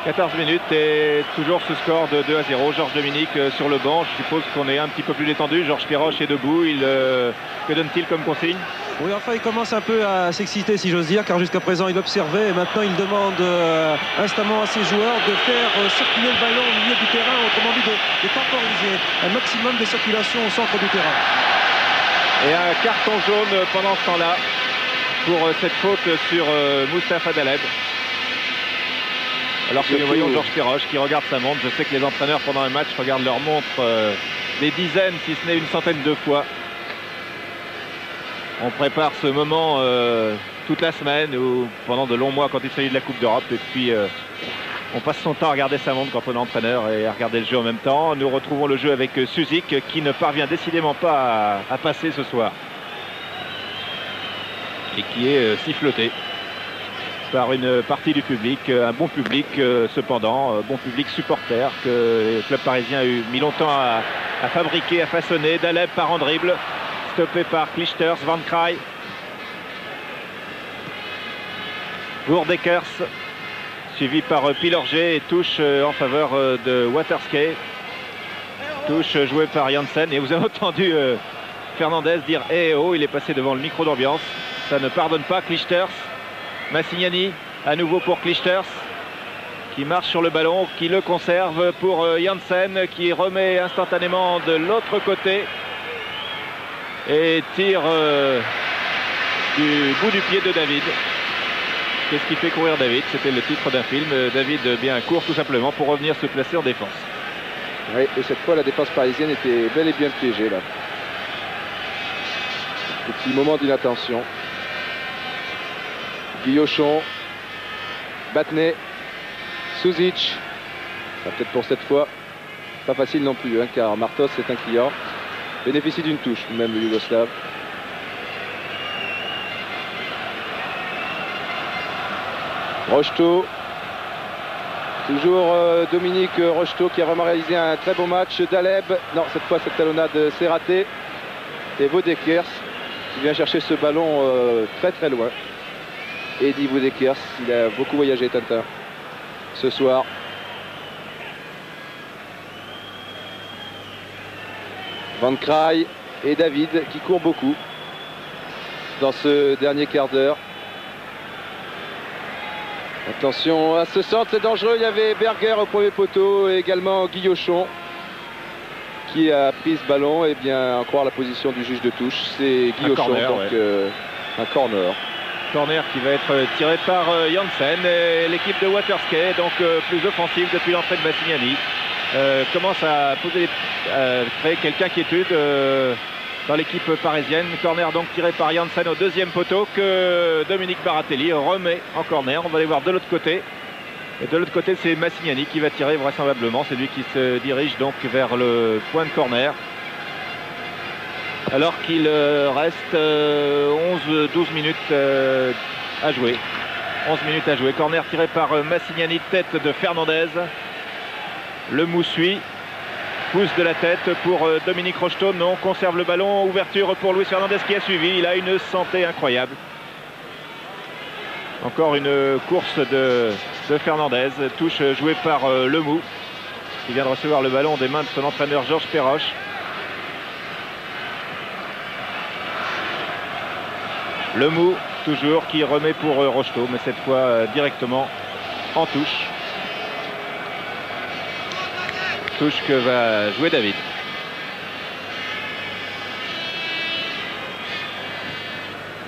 14 minutes et toujours ce score de 2-0. Georges Dominique sur le banc. Je suppose qu'on est un petit peu plus détendu. Georges Piroche est debout. Que donne-t-il comme consigne? Oui, enfin, il commence un peu à s'exciter, si j'ose dire, car jusqu'à présent, il observait. Et maintenant, il demande instamment à ses joueurs de faire circuler le ballon au milieu du terrain. Autrement dit, de temporiser un maximum de circulation au centre du terrain. Et un carton jaune pendant ce temps-là pour cette faute sur Moustapha Daleb. Alors que nous voyons Georges Piroche qui regarde sa montre. Je sais que les entraîneurs pendant un match regardent leur montre des dizaines, si ce n'est une centaine de fois. On prépare ce moment toute la semaine ou pendant de longs mois quand il s'agit de la Coupe d'Europe. Et puis on passe son temps à regarder sa montre quand on est entraîneur et à regarder le jeu en même temps. Nous retrouvons le jeu avec Suzik qui ne parvient décidément pas à passer ce soir. Et qui est siffloté par une partie du public, un bon public cependant, bon public supporter que le club parisien a mis longtemps à fabriquer, à façonner. Daleb part en dribble, stoppé par Clijsters, Van Kraai. Bourdekers, suivi par Pilorget et touche en faveur de Waterskate. Touche jouée par Janssen. Et vous avez entendu Fernandez dire « Eh oh », il est passé devant le micro d'ambiance. Ça ne pardonne pas, Clijsters. Massignani, à nouveau pour Clijsters, qui marche sur le ballon, qui le conserve pour Janssen, qui remet instantanément de l'autre côté et tire du bout du pied de David. Qu'est-ce qui fait courir David? C'était le titre d'un film. David bien court tout simplement pour revenir se placer en défense. Oui, et cette fois la défense parisienne était bel et bien piégée là. Petit moment d'inattention. Guillochon, Battenet, Suzic. Peut-être pour cette fois, pas facile non plus, hein, car Martos est un client. Bénéficie d'une touche, même le Yougoslave. Rocheteau, Toujours Dominique Rocheteau qui a vraiment réalisé un très bon match. Daleb, non, cette fois cette talonnade s'est ratée. Et Vaudekers qui vient chercher ce ballon très très loin. Eddy Vaudekers, il a beaucoup voyagé Tintin ce soir. Van Kraai et David qui courent beaucoup dans ce dernier quart d'heure. Attention à ce centre, c'est dangereux. Il y avait Berger au premier poteau et également Guillochon qui a pris ce ballon. Et bien, en croire la position du juge de touche, c'est Guillochon, donc un corner. Corner qui va être tiré par Janssen. Et l'équipe de Waterskate, donc plus offensive depuis l'entrée de Massignani, commence à créer quelques inquiétudes dans l'équipe parisienne. Corner donc tiré par Janssen au deuxième poteau que Dominique Baratelli remet en corner. On va aller voir de l'autre côté. Et de l'autre côté, c'est Massignani qui va tirer vraisemblablement. C'est lui qui se dirige donc vers le point de corner. Alors qu'il reste 11-12 minutes à jouer. 11 minutes à jouer. Corner tiré par Massignani, tête de Fernandez. Le mou suit. Pousse de la tête pour Dominique Rocheteau. Non, conserve le ballon. Ouverture pour Luis Fernandez qui a suivi. Il a une santé incroyable. Encore une course de Fernandez. Touche jouée par Lemou qui vient de recevoir le ballon des mains de son entraîneur Georges Perroche. Lemou toujours qui remet pour Rocheteau, mais cette fois directement en touche. Touche que va jouer David.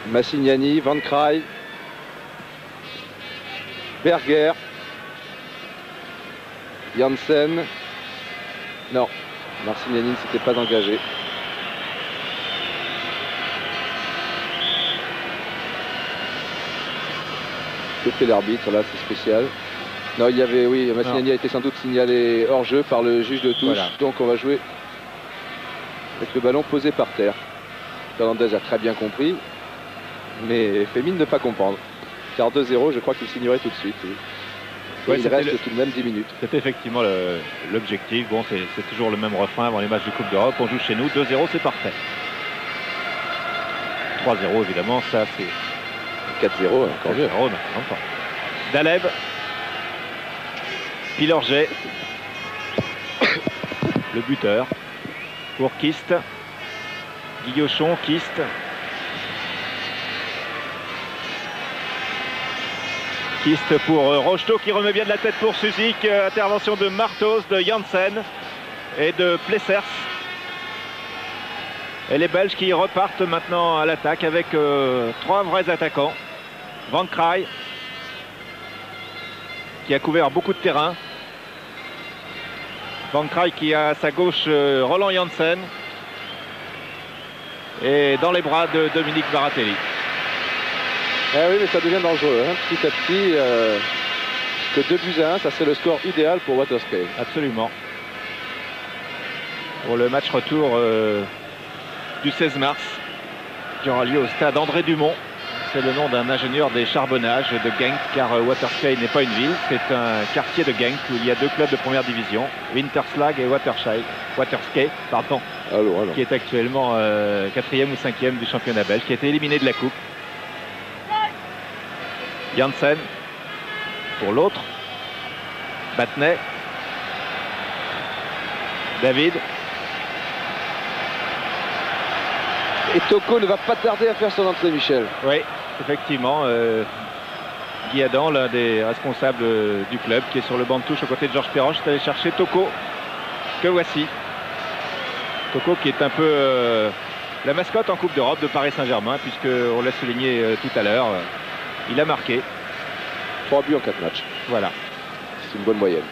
Massignani, Van Kraai, Berger, Janssen. Non, Massignani ne s'était pas engagé. Que fait l'arbitre là, c'est spécial. Non, il y avait, oui, Massignani a été sans doute signalé hors jeu par le juge de touche. Voilà. Donc on va jouer avec le ballon posé par terre. Fernandez a très bien compris, mais fait mine de ne pas comprendre. Car 2-0, je crois qu'il signerait tout de suite. Ouais, il reste tout de même 10 minutes. C'était effectivement l'objectif. Bon, c'est toujours le même refrain avant les matchs de Coupe d'Europe. On joue chez nous, 2-0, c'est parfait. 3-0, évidemment, ça c'est... 4-0, encore mieux. Daleb, Pilorget, le buteur pour Kist, Guillochon, Kist. Kist pour Rocheteau qui remet bien de la tête pour Suzik. Intervention de Martos, de Janssen et de Plessers. Et les Belges qui repartent maintenant à l'attaque avec 3 vrais attaquants. Van Kraai qui a couvert beaucoup de terrain. Van Kraai qui a à sa gauche Roland Janssen. Et dans les bras de Dominique Baratelli. Ah oui, mais ça devient dangereux, hein. Petit à petit. Que 2-1, ça c'est le score idéal pour Waterskate. Absolument. Pour le match retour du 16 mars qui aura lieu au stade André Dumont. C'est le nom d'un ingénieur des charbonnages de Genk, car Waterskate n'est pas une ville, c'est un quartier de Genk où il y a 2 clubs de première division, Winterslag et Waterskate, pardon, qui est actuellement 4e ou 5e du championnat belge, qui a été éliminé de la coupe. Janssen pour l'autre, Battenet, David. Et Toko ne va pas tarder à faire son entrée, Michel. Oui, effectivement. Guy Adam, l'un des responsables du club, qui est sur le banc de touche aux côtés de Georges Perroche, est allé chercher Toko, que voici. Toko qui est un peu la mascotte en Coupe d'Europe de Paris Saint-Germain, puisqu'on l'a souligné tout à l'heure. Il a marqué. 3 buts en 4 matchs. Voilà. C'est une bonne moyenne.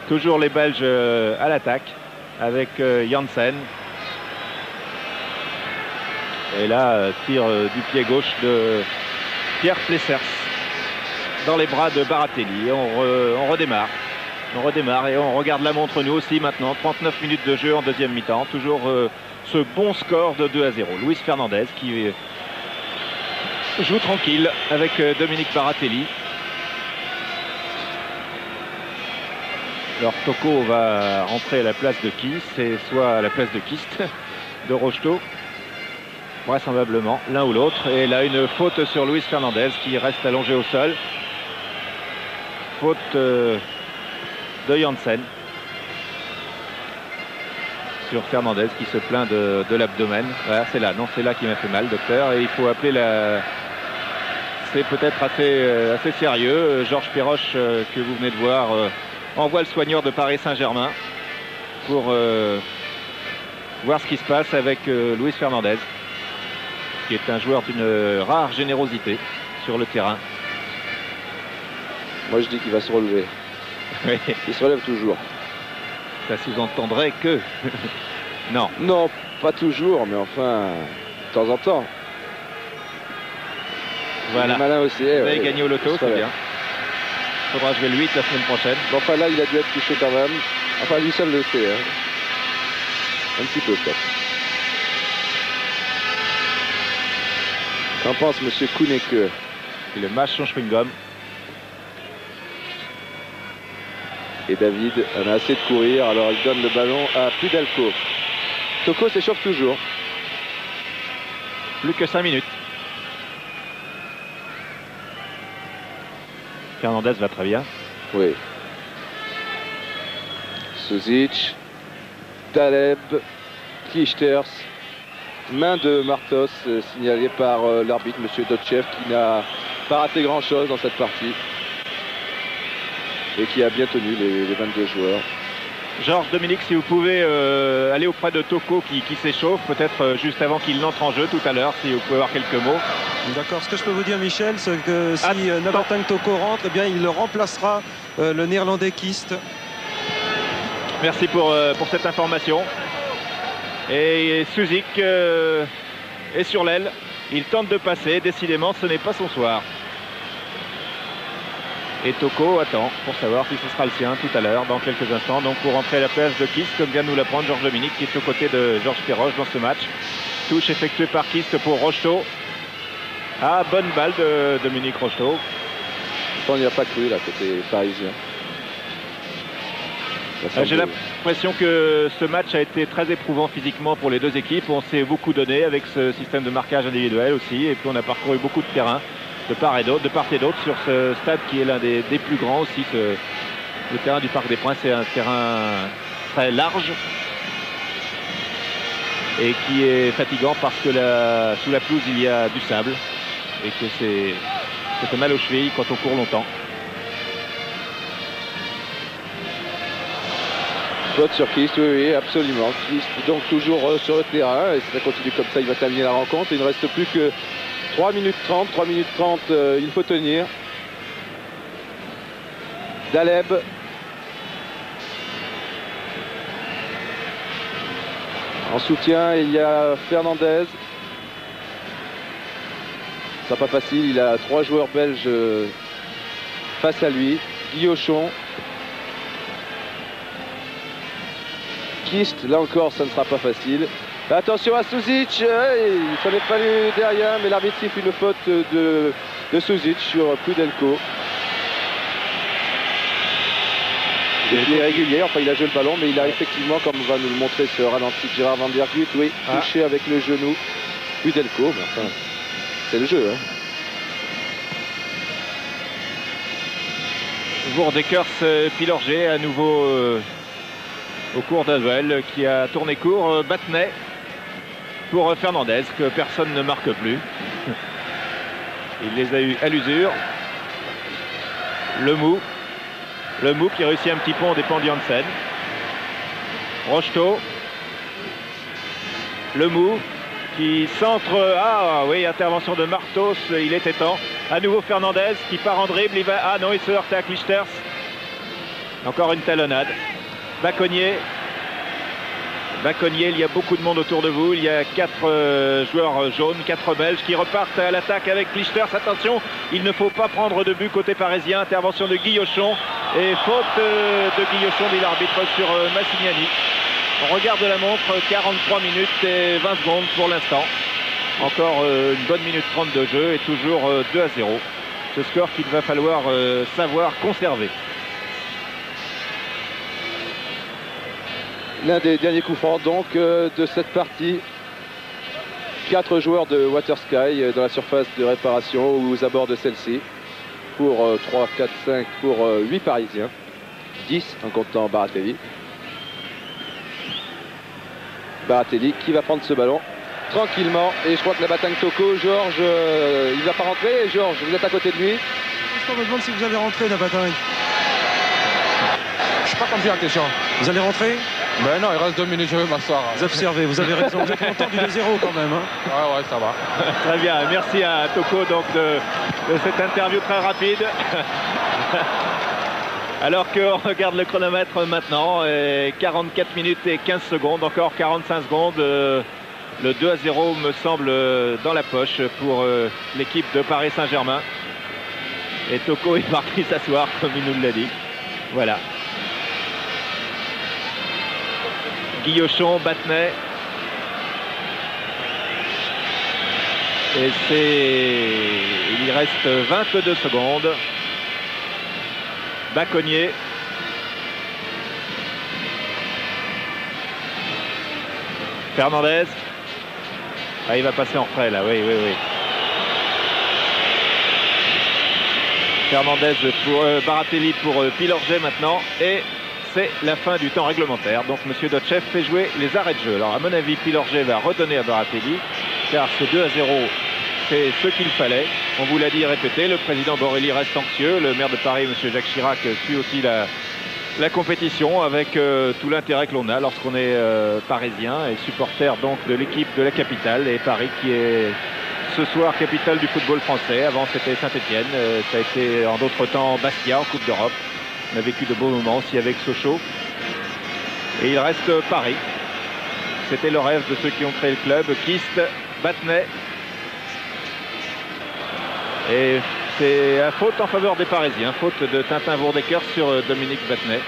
Toujours les Belges à l'attaque avec Janssen. Et là, tir du pied gauche de Pierre Plessers dans les bras de Baratelli. On redémarre. On redémarre et on regarde la montre nous aussi maintenant. 39 minutes de jeu en deuxième mi-temps. Toujours ce bon score de 2-0. Luis Fernandez qui joue tranquille avec Dominique Baratelli. Alors Toko va rentrer à la place de Kist, et soit à la place de Kist, de Rocheteau, vraisemblablement, l'un ou l'autre. Et là, une faute sur Luis Fernandez qui reste allongé au sol. Faute de Janssen sur Fernandez qui se plaint de l'abdomen. Voilà, c'est là, non, c'est là qui m'a fait mal, docteur. Et il faut appeler la... C'est peut-être assez sérieux. Georges Perroche, que vous venez de voir, envoie le soigneur de Paris Saint-Germain pour voir ce qui se passe avec Luis Fernandez, qui est un joueur d'une rare générosité sur le terrain. Moi je dis qu'il va se relever. Oui. Il se relève toujours. Ça sous-entendrait que... Non. Non, pas toujours, mais enfin, de temps en temps. Voilà. Il est malin aussi. Vous avez ouais, gagné au loto, c'est bien. Il faudra jouer le 8 la semaine prochaine. Bon, enfin là, il a dû être touché quand même. Enfin, lui seul le sait. Hein. Un petit peu, peut-être. Qu'en pense monsieur Kouneke? Il mâche son chewing-gum. Et David en a assez de courir, alors il donne le ballon à Pudelko. Toko s'échauffe toujours. Plus que 5 minutes. Fernandez va très bien. Oui. Suzic, Taleb, Clijsters. Main de Martos signalée par l'arbitre, monsieur Dotchev, qui n'a pas raté grand-chose dans cette partie. Et qui a bien tenu les 22 joueurs. Georges, Dominique, si vous pouvez aller auprès de Toko qui s'échauffe, peut-être juste avant qu'il n'entre en jeu tout à l'heure, si vous pouvez avoir quelques mots. D'accord, ce que je peux vous dire, Michel, c'est que si Navatang Toko rentre, eh bien, il le remplacera, le néerlandais Kist. Merci pour cette information. Et Suzik est sur l'aile. Il tente de passer. Décidément, ce n'est pas son soir. Et Toko attend pour savoir si ce sera le sien tout à l'heure, dans quelques instants. Donc pour rentrer à la place de Kist, comme vient de nous l'apprendre Georges Dominique, qui est aux côtés de Georges Perroche dans ce match. Touche effectuée par Kist pour Rocheteau. Ah, bonne balle de Dominique Rocheteau. On n'y a pas cru là, côté parisien. J'ai l'impression que ce match a été très éprouvant physiquement pour les deux équipes. On s'est beaucoup donné avec ce système de marquage individuel aussi. Et puis on a parcouru beaucoup de terrain de part et d'autre sur ce stade qui est l'un des plus grands aussi. Le terrain du Parc des Princes est un terrain très large et qui est fatigant parce que sous la pelouse il y a du sable et que ça fait mal aux chevilles quand on court longtemps. Faute sur Kist, oui, absolument. Kist donc toujours sur le terrain, et si ça continue comme ça, il va terminer la rencontre. Il ne reste plus que 3 minutes 30, il faut tenir. Daleb. En soutien, il y a Fernandez. Ce sera pas facile, il a 3 joueurs belges face à lui. Guillochon. Kist, là encore, ça ne sera pas facile. Attention à Suzic, il s'en est fallu derrière, mais l'arbitre siffle une faute de Suzic sur Pudelko. Il est régulier, enfin il a joué le ballon, mais il a effectivement, comme va nous le montrer ce ralenti Gérard Van Der Guut, oui, touché avec le genou Pudelko, mais enfin, c'est le jeu. Hein. Voerdekers-Pilorget à nouveau au cours d'un duel qui a tourné court. Battenet pour Fernandez, que personne ne marque plus. Il les a eu à l'usure. Le Mou qui réussit un petit pont aux dépens de Janssen. Rocheteau. Le Mou qui centre. Ah oui, intervention de Martos, il était temps. À nouveau Fernandez qui part en dribble. Il va... Ah non, il se heurte à Clijsters. Encore une talonnade. Baconnier, il y a beaucoup de monde autour de vous. Il y a 4 joueurs jaunes, 4 Belges qui repartent à l'attaque avec Clijsters. Attention, il ne faut pas prendre de but côté parisien. Intervention de Guillochon et faute de Guillochon, dit l'arbitre sur Massignani. On regarde la montre, 43 minutes et 20 secondes pour l'instant. Encore une bonne minute 30 de jeu et toujours 2-0. Ce score qu'il va falloir savoir conserver. L'un des derniers coups francs donc de cette partie. 4 joueurs de Water Sky dans la surface de réparation ou aux abords de celle-ci. Pour 3, 4, 5, pour 8 Parisiens. 10 en comptant Baratelli. Baratelli qui va prendre ce ballon tranquillement. Et je crois que la bataille Toko, Georges, il ne va pas rentrer. Georges, vous êtes à côté de lui. Je me demande si vous allez rentrer, la bataille. Je suis pas compris la question. Vous allez rentrer? Ben non, il reste 2 minutes, je vais m'asseoir. Vous observez, vous avez raison. Vous êtes content du 2-0 quand même. Hein. Ouais, ça va. Très bien, merci à Toko donc de cette interview très rapide. Alors qu'on regarde le chronomètre maintenant, 44 minutes et 15 secondes, encore 45 secondes. Le 2-0 me semble dans la poche pour l'équipe de Paris Saint-Germain. Et Toko est parti s'asseoir comme il nous l'a dit. Voilà. Guillochon, Battenet. Et il y reste 22 secondes. Baconnier. Fernandez. Ah, il va passer en retrait là, oui. Fernandez pour Baratelli pour Pilorget maintenant. Et c'est la fin du temps réglementaire. Donc M. Dotchev fait jouer les arrêts de jeu. Alors à mon avis, Pilorget va redonner à Baratelli, car ce 2-0, c'est ce qu'il fallait. On vous l'a dit et répété, le président Borelli reste anxieux. Le maire de Paris, M. Jacques Chirac, suit aussi la compétition avec tout l'intérêt que l'on a lorsqu'on est parisien et supporter donc de l'équipe de la capitale. Et Paris qui est ce soir capitale du football français. Avant c'était Saint-Etienne, ça a été en d'autres temps Bastia en Coupe d'Europe. On a vécu de beaux moments aussi avec Sochaux. Et il reste Paris. C'était le rêve de ceux qui ont créé le club. Kist, Battenet. Et c'est un faute en faveur des Parisiens. Faute de Tintin Vourdecker sur Dominique Battenet.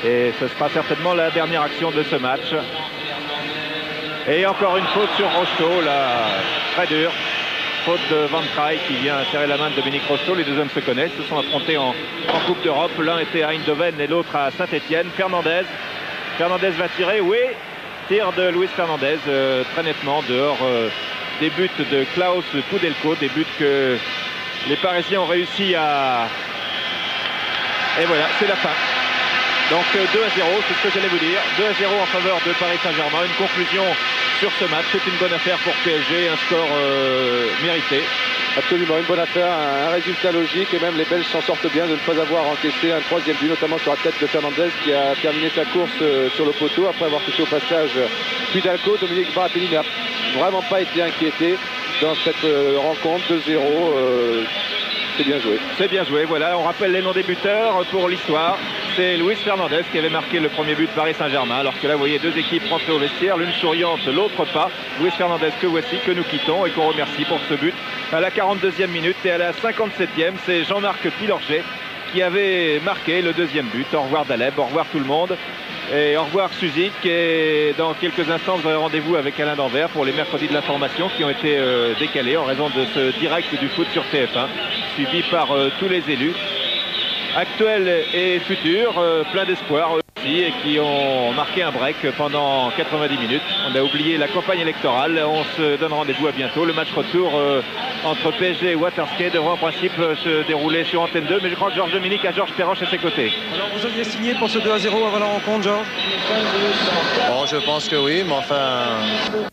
Et ce sera certainement la dernière action de ce match. Et encore une faute sur Rocheteau, là, très dur. Faute de Van Kraay qui vient serrer la main de Dominique Rocheteau. Les deux hommes se connaissent, se sont affrontés en Coupe d'Europe. L'un était à Eindhoven et l'autre à Saint-Etienne. Fernandez va tirer, oui. Tir de Luis Fernandez, très nettement dehors des buts de Klaus Poudelko. Des buts que les Parisiens ont réussi à... Et voilà, c'est la fin. Donc 2-0, c'est ce que j'allais vous dire. 2-0 en faveur de Paris Saint-Germain. Une conclusion sur ce match. C'est une bonne affaire pour PSG. Un score mérité. Absolument, une bonne affaire, un résultat logique. Et même les Belges s'en sortent bien de ne pas avoir encaissé un troisième but, notamment sur la tête de Fernandez qui a terminé sa course sur le poteau après avoir touché au passage Poudelko. Dominique Baratelli n'a vraiment pas été inquiété dans cette rencontre. 2-0. C'est bien joué. C'est bien joué, voilà. On rappelle les noms des buteurs pour l'histoire. C'est Luis Fernandez qui avait marqué le premier but de Paris Saint-Germain. Alors que là, vous voyez deux équipes rentrées au vestiaire, l'une souriante, l'autre pas. Luis Fernandez que voici, que nous quittons et qu'on remercie pour ce but à la 42e minute. Et à la 57e, c'est Jean-Marc Pilorget qui avait marqué le deuxième but. Au revoir Daleb, au revoir tout le monde. Et au revoir Suzik. Et dans quelques instants, vous aurez rendez-vous avec Alain Danvers pour les mercredis de l'information qui ont été décalés en raison de ce direct du foot sur TF1, suivi par tous les élus actuels et futurs, plein d'espoir aussi, et qui ont marqué un break pendant 90 minutes. On a oublié la campagne électorale. On se donne rendez-vous à bientôt. Le match retour entre PSG et Waterskate devrait en principe se dérouler sur Antenne 2, mais je crois que Georges Dominique a Georges Perroche à ses côtés. Alors vous aviez signé pour ce 2-0 avant la rencontre, Georges? Bon, je pense que oui, mais enfin...